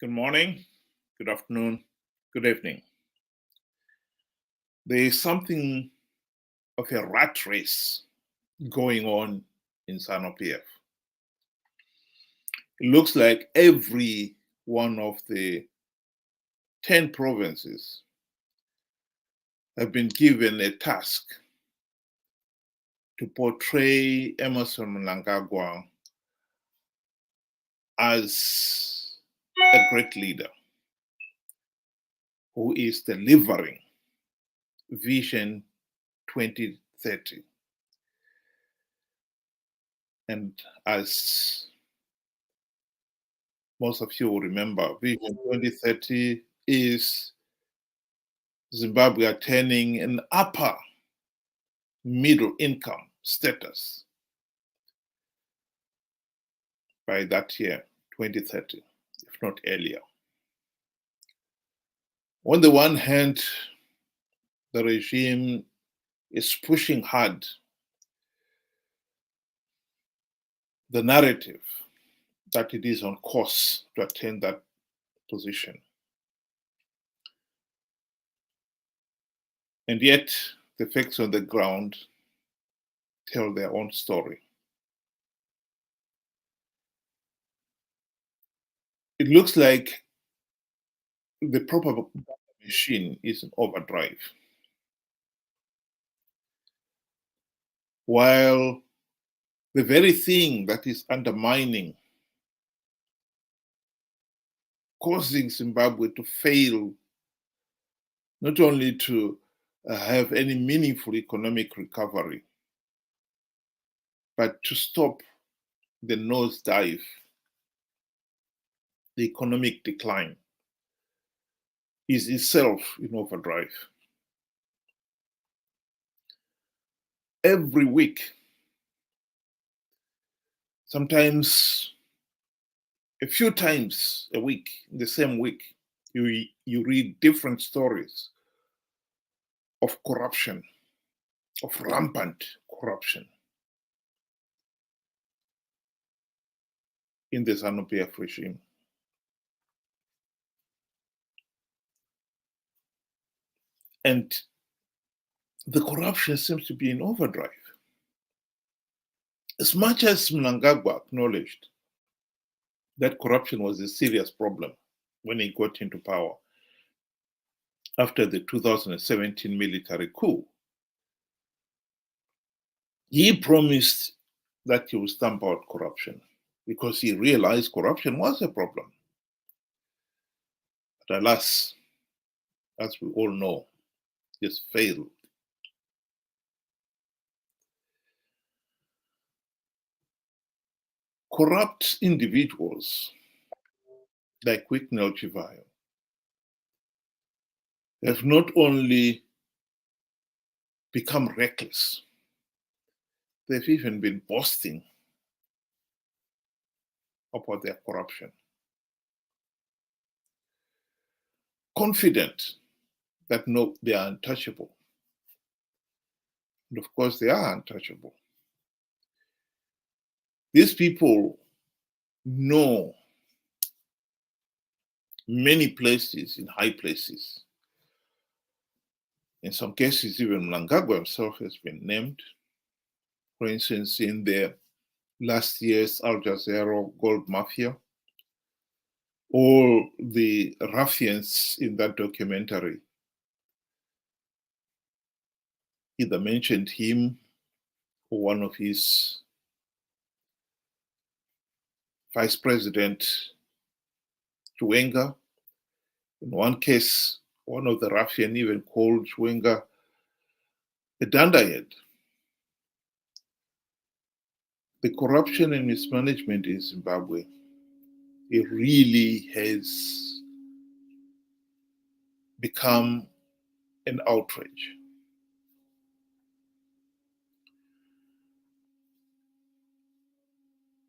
Good morning, good afternoon, good evening. There is something of a rat race going on in Zanu PF. It looks like every one of the 10 provinces have been given a task to portray Emerson Mnangagwa as a great leader who is delivering Vision 2030. And as most of you will remember, Vision 2030 is Zimbabwe attaining an upper middle income status by that year, 2030, if not earlier. On the one hand, the regime is pushing hard the narrative that it is on course to attain that position. And yet, the facts on the ground tell their own story. It looks like the propaganda machine is in overdrive. While the very thing that is undermining, causing Zimbabwe to fail, not only to have any meaningful economic recovery, but to stop the nosedive, the economic decline, is itself in overdrive. Every week, sometimes a few times a week, in the same week, you read different stories of corruption, of rampant corruption in the Zanu PF regime. And the corruption seems to be in overdrive. As much as Mnangagwa acknowledged that corruption was a serious problem when he got into power after the 2017 military coup, he promised that he would stamp out corruption because he realized corruption was a problem. But alas, as we all know, this failed. Corrupt individuals like Wecknell Chivhayo have not only become reckless, they've even been boasting about their corruption. Confident that no, they are untouchable. And of course, they are untouchable. These people know many places in high places. In some cases, even Mnangagwa himself has been named. For instance, in the last year's Al Jazeera gold mafia, all the ruffians in that documentary either mentioned him or one of his vice president, Chwenga. In one case, one of the ruffian even called Chwenga a dunderhead. The corruption and mismanagement in Zimbabwe, it really has become an outrage.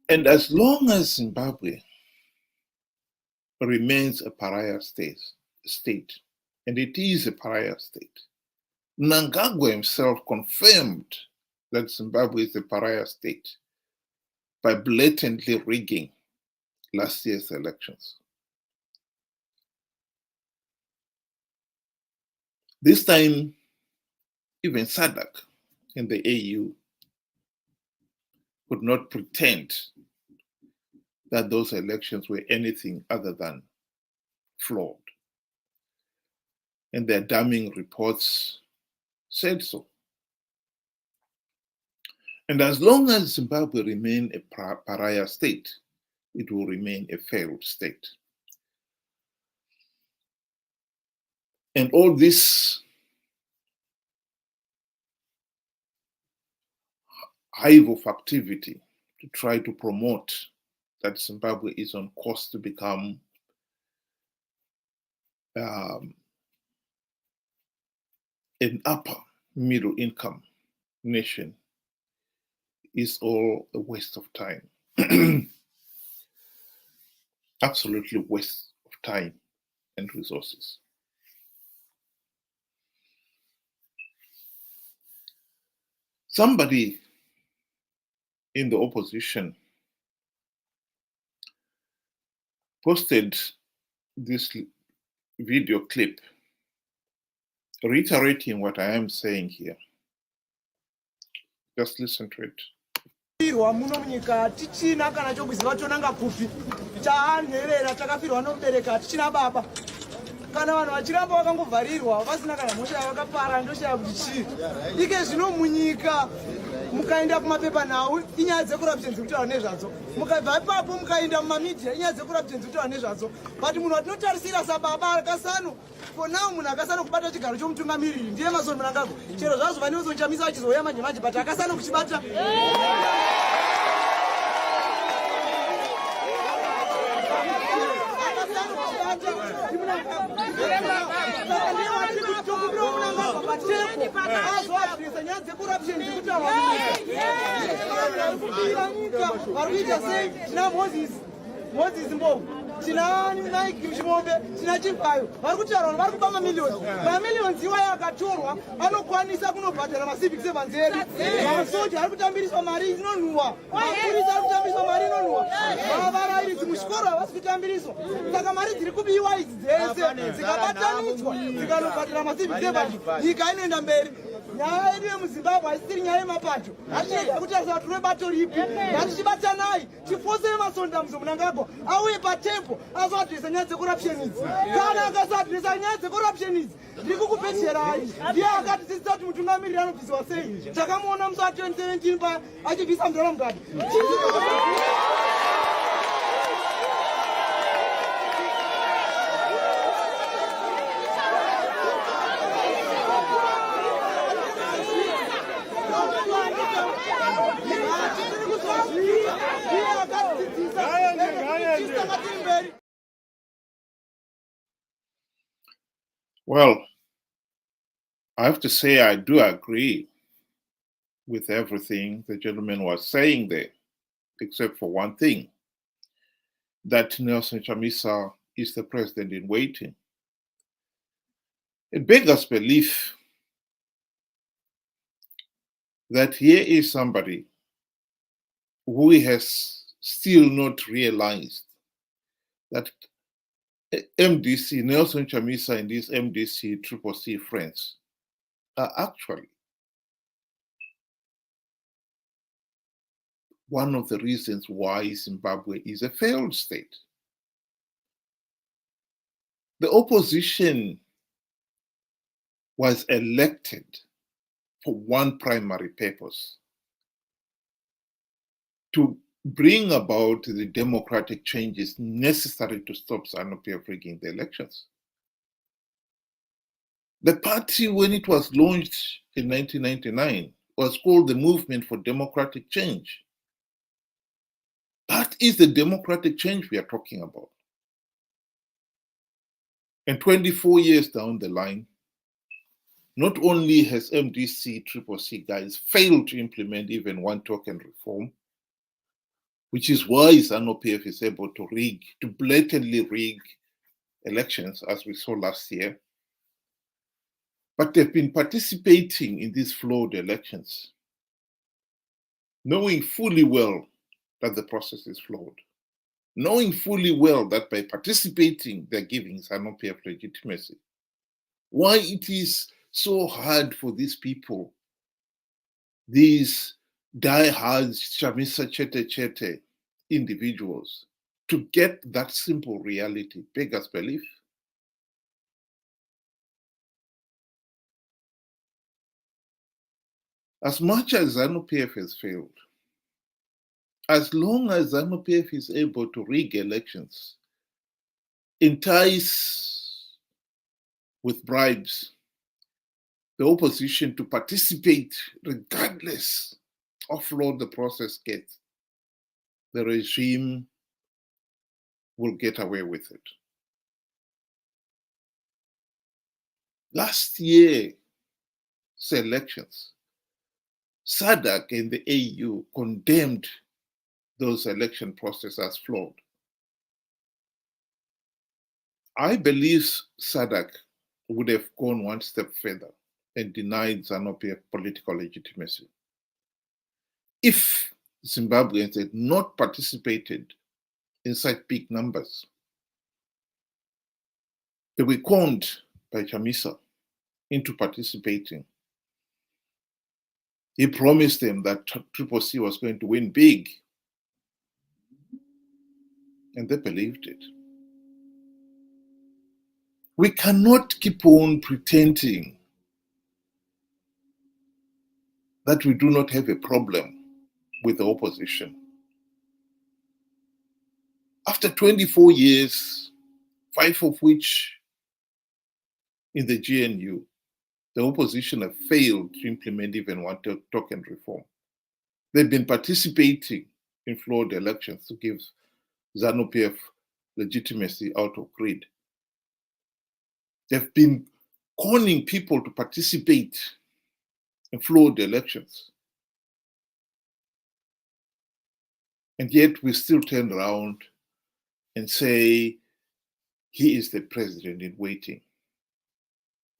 And as long as Zimbabwe remains a pariah state, and it is a pariah state, Mnangagwa himself confirmed that Zimbabwe is a pariah state by blatantly rigging last year's elections. This time, even SADC and the AU could not pretend that those elections were anything other than flawed. And their damning reports said so. And as long as Zimbabwe remains a pariah state, it will remain a failed state. And all this hive of activity to try to promote that Zimbabwe is on course to become an upper middle income nation is all a waste of time. Absolutely waste of time and resources. Somebody in the opposition posted this video clip reiterating what I am saying here. Just listen to it. muno munyika tichina kana chokuziva chonanga kupi chaanherera takafirwa nomubereka tichina baba kana vanhu vachiramba vakangovharirwa vasina kana mhosva yavakapara ndoshaya kuti chii ike zvino munyika mukaenda kumapepanhau inyaya dzekurapsheni dzekutaura nezvadzo mukabva ipapo mukaenda mumamidhia inyaya dzekurapsheni dzekutaura nezvadzo but munhu watinotarisira sababa akasano for now munhu akasano kubata chigaro chomutungamiriri ndiye Emmerson Mnangagwa chero zvazvo vane uzonchamisa vachizouya manje manje but akasano kuchibata Moses Mbovu, tina Mike Chivombe, tina Chivhayo, vari kutaura vanhu vari kupa mamiliyoni iwa yakatorwa anokwanisa kunobhadhara macivic servants edu masoja ari kutambiriswa mari inonhuhwa mapurisa ari kutambiriswa mari inonhuhwa varairidzi muchikoro havasi kutambiriswa saka mari dziri kubiwa idzi dzese dzikabatanidzwa dzikanobhadhara macivic servants nyika inoenda mberi nyaya yedu yemuzimbabwe haisiri nyaya yemapato hatinega kutarisa kuti rebato ripi ngatichibatanai tifose Emmerson Mnangagwa auye patempo azoadhiresa nyaya dzecorruption idzi kana akasadhiresa nyaya dzecorruption idzi ndiri kukupesherai ndiye akatidzidzisa kuti mutungamiriri anobvisiwa sei takamuona musi wa2017 pa achibvisa mudhara mugadi Well, I have to say I do agree with everything the gentleman was saying there, except for one thing, that Nelson Chamisa is the president in waiting. It beggars belief that here is somebody who has still not realized that MDC, Nelson Chamisa and his MDC CCC friends are actually one of the reasons why Zimbabwe is a failed state. The opposition was elected for one primary purpose: to bring about the democratic changes necessary to stop Zanu PF rigging the elections. The party, when it was launched in 1999, was called the Movement for Democratic Change. That is the democratic change we are talking about. And 24 years down the line, not only has MDC CCC guys failed to implement even one token reform, which is why Zanu PF is able to blatantly rig elections, as we saw last year. But they've been participating in these flawed elections, knowing fully well that the process is flawed, knowing fully well that by participating, they're giving Zanu PF legitimacy. Why it is so hard for these people, these die-hard Chamisa Chete Chete individuals, to get that simple reality, beggars belief. As much as Zanu PF has failed, as long as Zanu PF is able to rig elections, entice with bribes the opposition to participate regardless of how flawed the process gets, the regime will get away with it. Last year's elections, SADC and the AU condemned those election processes as flawed. I believe SADC would have gone one step further and denied Zanu PF political legitimacy if Zimbabweans had not participated in such big numbers. They were conned by Chamisa into participating. He promised them that Triple C was going to win big, and they believed it. We cannot keep on pretending that we do not have a problem with the opposition. After 24 years, 5 of which in the GNU, the opposition have failed to implement even one token reform. They've been participating in flawed elections to give Zanu PF legitimacy out of greed. They've been calling people to participate in flawed elections. And yet we still turn around and say, he is the president in waiting.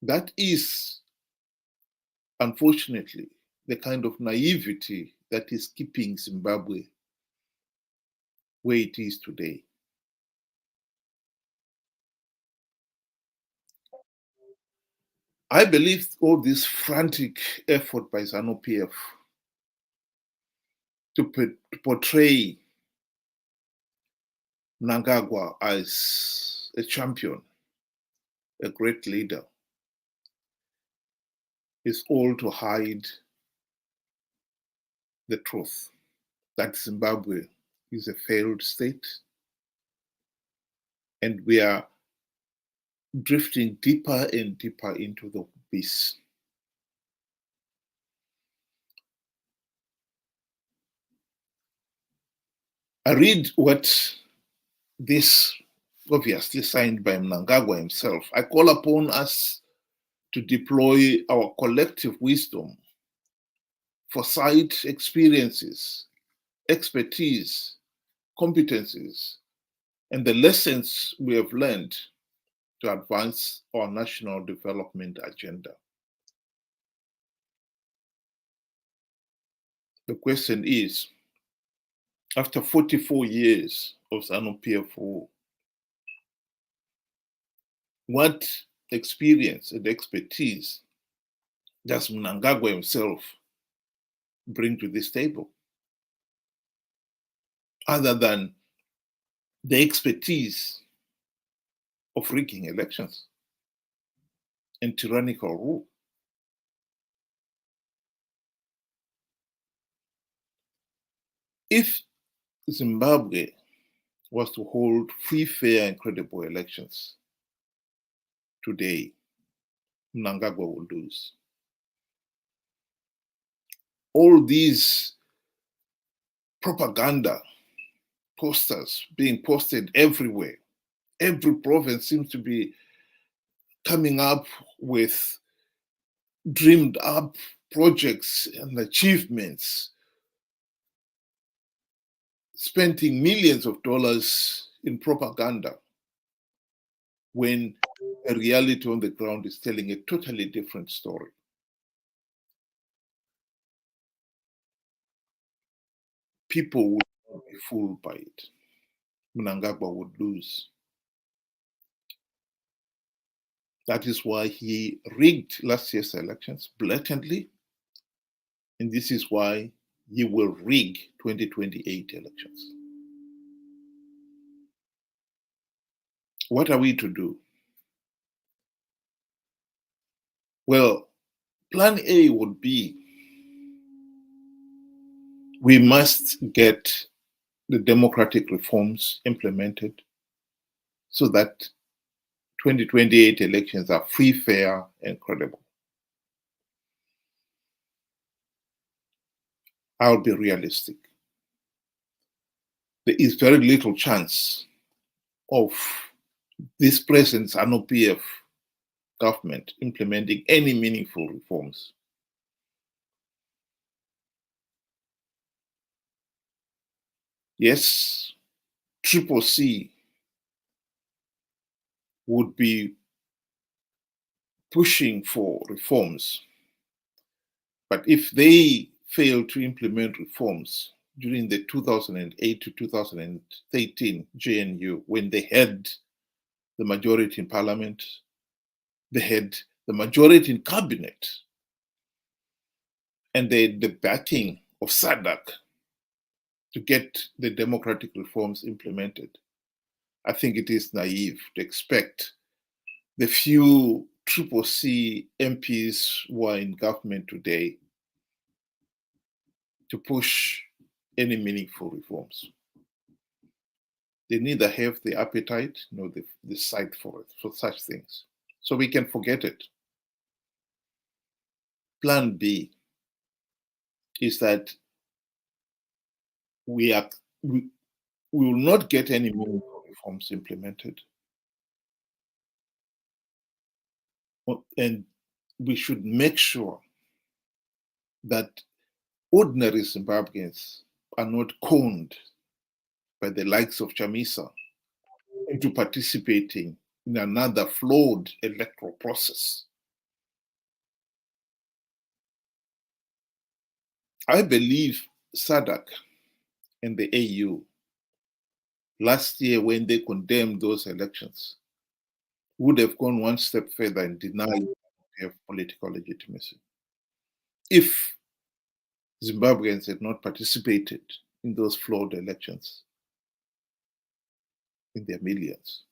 That is, unfortunately, the kind of naivety that is keeping Zimbabwe where it is today. I believe all this frantic effort by Zanu PF to portray Mnangagwa as a champion, a great leader, is all to hide the truth that Zimbabwe is a failed state, and we are drifting deeper and deeper into the abyss. I read what this, obviously signed by Mnangagwa himself. I call upon us to deploy our collective wisdom, foresight, experiences, expertise, competencies, and the lessons we have learned to advance our national development agenda. The question is, after 44 years of Zanu PF rule, what experience and expertise does Mnangagwa himself bring to this table? Other than the expertise of rigging elections and tyrannical rule. If Zimbabwe was to hold free, fair, and credible elections today, Mnangagwa will lose. All these propaganda posters being posted everywhere, every province seems to be coming up with dreamed up projects and achievements, spending millions of dollars in propaganda, when the reality on the ground is telling a totally different story. People would not be fooled by it. Mnangagwa would lose. That is why he rigged last year's elections blatantly. And this is why he will rig 2028 elections. What are we to do? Well, plan A would be we must get the democratic reforms implemented so that 2028 elections are free, fair, and credible. I'll be realistic. There is very little chance of this present Zanu PF government implementing any meaningful reforms. Yes, Triple C would be pushing for reforms, but if they fail to implement reforms during the 2008 to 2013 GNU, when they had the majority in parliament, they had the majority in cabinet, and they had the backing of SADC to get the democratic reforms implemented, I think it is naive to expect the few Triple C MPs who are in government today to push any meaningful reforms. They neither have the appetite nor the sight for it, for such things. So we can forget it. Plan B is that we will not get any meaningful reforms implemented. And we should make sure that ordinary Zimbabweans are not conned by the likes of Chamisa into participating in another flawed electoral process. I believe SADC and the AU last year, when they condemned those elections, would have gone one step further and denied they have political legitimacy. If Zimbabweans had not participated in those flawed elections in their millions.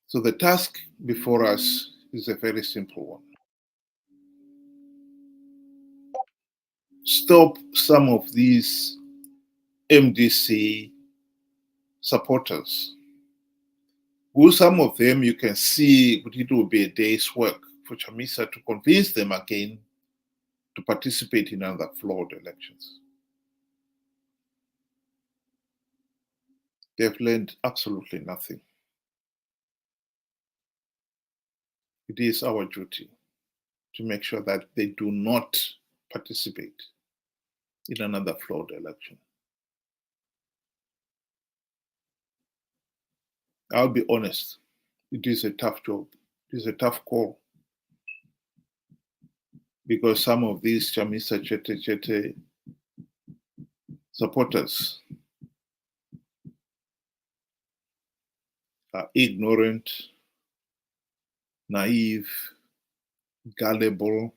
So the task before us is a very simple one. Stop some of these MDC supporters, who some of them you can see it will be a day's work for Chamisa to convince them again to participate in other flawed elections. They've learned absolutely nothing. It is our duty to make sure that they do not participate in another flawed election. I'll be honest, it is a tough job. It is a tough call. Because some of these Chamisa Chete supporters are ignorant, naive, gullible,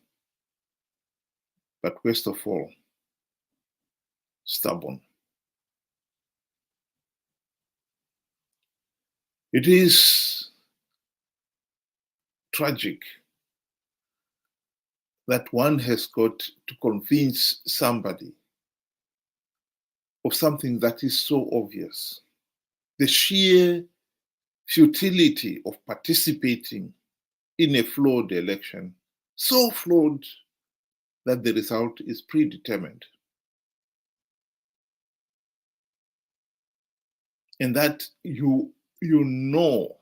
but worst of all, stubborn. It is tragic that one has got to convince somebody of something that is so obvious. The sheer futility of participating in a flawed election, so flawed that the result is predetermined. And that you know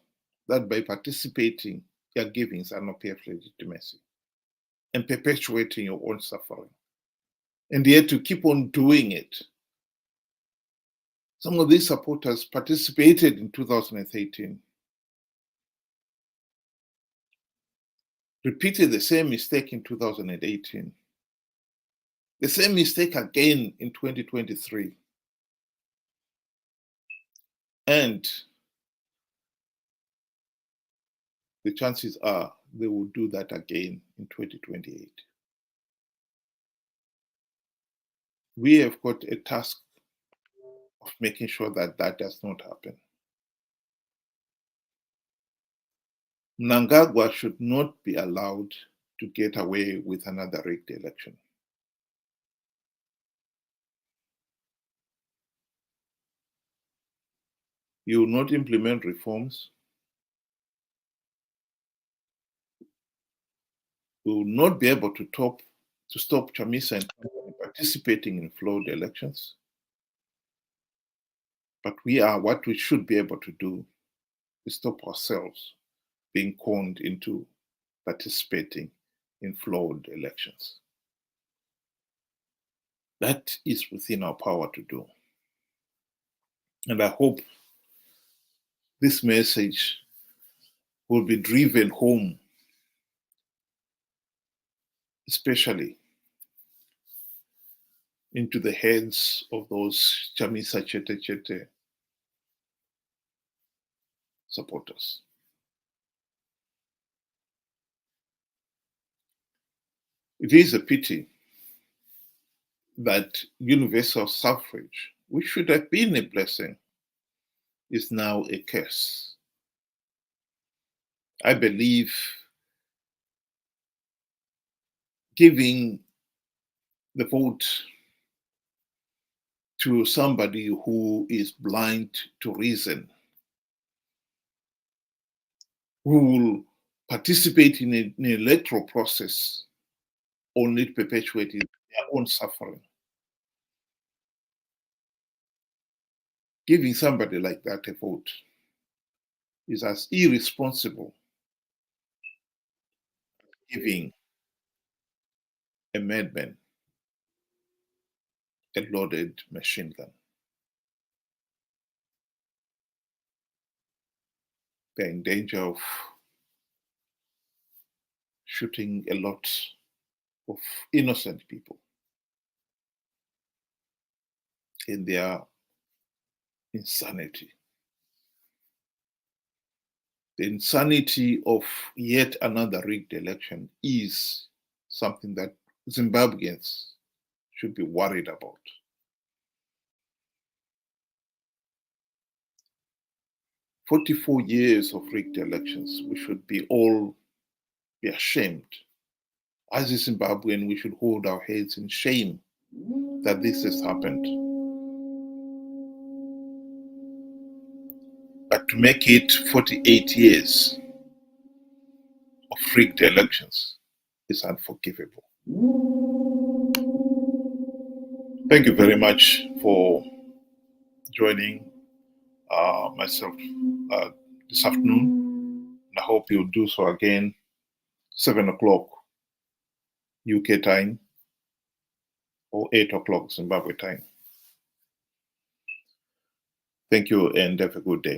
that by participating, you're giving Zanu PF legitimacy and perpetuating your own suffering. And yet to keep on doing it. Some of these supporters participated in 2013, repeated the same mistake in 2018, the same mistake again in 2023. And the chances are they will do that again in 2028. We have got a task of making sure that that does not happen. Mnangagwa should not be allowed to get away with another rigged election. You will not implement reforms. We will not be able to stop Chamisa and company participating in flawed elections. But what we should be able to do is stop ourselves being conned into participating in flawed elections. That is within our power to do. And I hope this message will be driven home, especially into the heads of those Chamisa Chete Chete supporters. It is a pity that universal suffrage, which should have been a blessing, is now a curse. I believe giving the vote to somebody who is blind to reason, who will participate in an electoral process only to perpetuate their own suffering. Giving somebody like that a vote is as irresponsible as giving a madman a loaded machine gun. They're in danger of shooting a lot of innocent people in their insanity. The insanity of yet another rigged election is something that Zimbabweans should be worried about. "44 years of rigged elections, we should all be ashamed. As a Zimbabwean, we should hold our heads in shame that this has happened. But to make it 48 years of rigged elections is unforgivable." Thank you very much for joining myself this afternoon. I hope you'll do so again, 7 o'clock UK time or 8 o'clock Zimbabwe time. Thank you and have a good day.